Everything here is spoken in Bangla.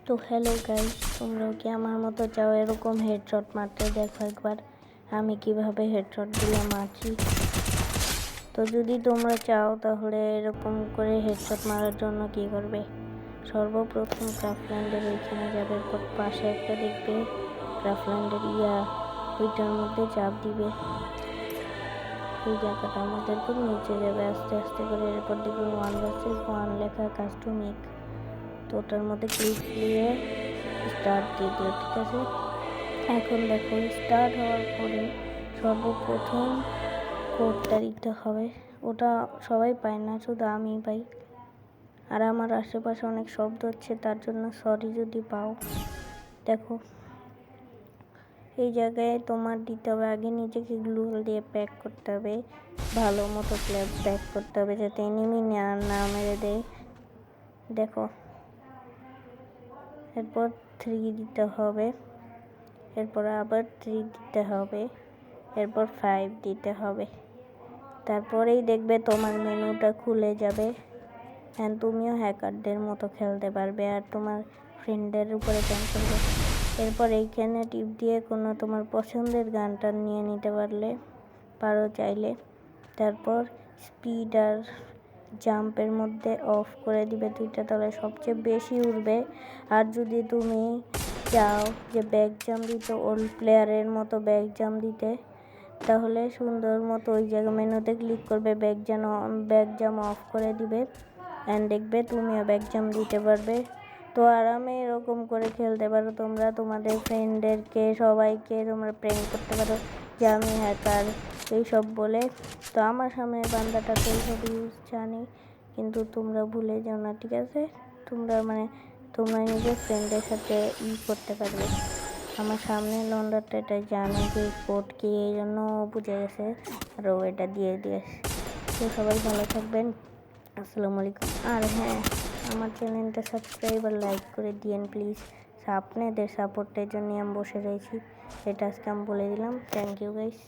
তো হ্যালো গাইস, তোমরাও কি আমার মতো চাও এরকম হেডশট মারতে? দেখো একবার আমি কিভাবে হেডশটগুলো মারছি। তো যদি তোমরা চাও তাহলে এরকম করে হেডশট মারার জন্য কি করবে, সর্বপ্রথম ক্রাফল্যান্ডের ওইখানে যাবে, পাশে একটা দেখবে ক্রাফল্যান্ডের ওইটার মধ্যে চাপ দিবে, এই জায়গাটার মধ্যে এরপর নিচে যাবে আস্তে আস্তে করে, এরপর দেখবে 1 vs 1 লেখা কাস্টমিক, তো ওটার মধ্যে ক্লিক দিয়ে স্টার্ট দিয়ে দিও, ঠিক আছে। এখন দেখো স্টার্ট হওয়ার পরে সর্বপ্রথম কোডটা দিতে হবে, ওটা সবাই পায় না, শুধু আমিই পাই। আর আমার আশেপাশে অনেক শব্দ হচ্ছে, তার জন্য সরি যদি পাও। দেখো এই জায়গায় তোমার দিতে হবে, আগে নিজেকে গ্লু দিয়ে প্যাক করতে হবে, ভালো মতো প্যাক করতে হবে যাতে এনিমি না মেরে দেয়। দেখো এরপর 3 দিতে হবে, এরপর আবার 3 দিতে হবে, এরপর 5 দিতে হবে। তারপরেই দেখবে তোমার মেনুটা খুলে যাবে, অ্যান্ড তুমিও হ্যাকারদের মতো খেলতে পারবে আর তোমার ফ্রেন্ডের উপরে প্যান করবে। এরপর এইখানে টিপ দিয়ে কোনো তোমার পছন্দের গানটা নিয়ে নিতে পারো চাইলে। তারপর স্পিড আর জাম্পের মধ্যে অফ করে দিবে দুইটা, তাহলে সবচেয়ে বেশি উড়বে। আর যদি তুমি চাও যে ব্যাক জাম্প দিতে, ওল্ড প্লেয়ারের মতো ব্যাক জাম্প দিতে, তাহলে সুন্দর মতো ওই জায়গা মেনুতে ক্লিক করবে, ব্যাক জাম্প অফ করে দিবে, অ্যান্ড দেখবে তুমিও ব্যাক জাম্প দিতে পারবে। তো আরামে এরকম করে খেলতে পারো তোমরা, তোমাদের ফ্রেন্ডদেরকে সবাইকে তোমরা প্র্যাঙ্ক করতে পারো যে আমি হ্যাকার এইসব বলে। তো আমার সামনের বান্দাটা তো এইসব ইউজ জানি, কিন্তু তোমরা ভুলে যাও না, ঠিক আছে। তোমরা নিজের ফ্রেন্ডের সাথে করতে পারবে। আমার সামনে লন্ডারটা এটা জানে যে কোড কি, এই জন্য বুঝে গেছে আর ও এটা দিয়ে দিয়েছে। তো সবাই ভালো থাকবেন, আসসালামু আলাইকুম। আর হ্যাঁ, আমার চ্যানেলটা সাবস্ক্রাইব আর লাইক করে দিয়েন প্লিজ, আপনাদের সাপোর্টের জন্য আমি বসে রয়েছি, এটা আজকে আমি বলে দিলাম। Thank you guys.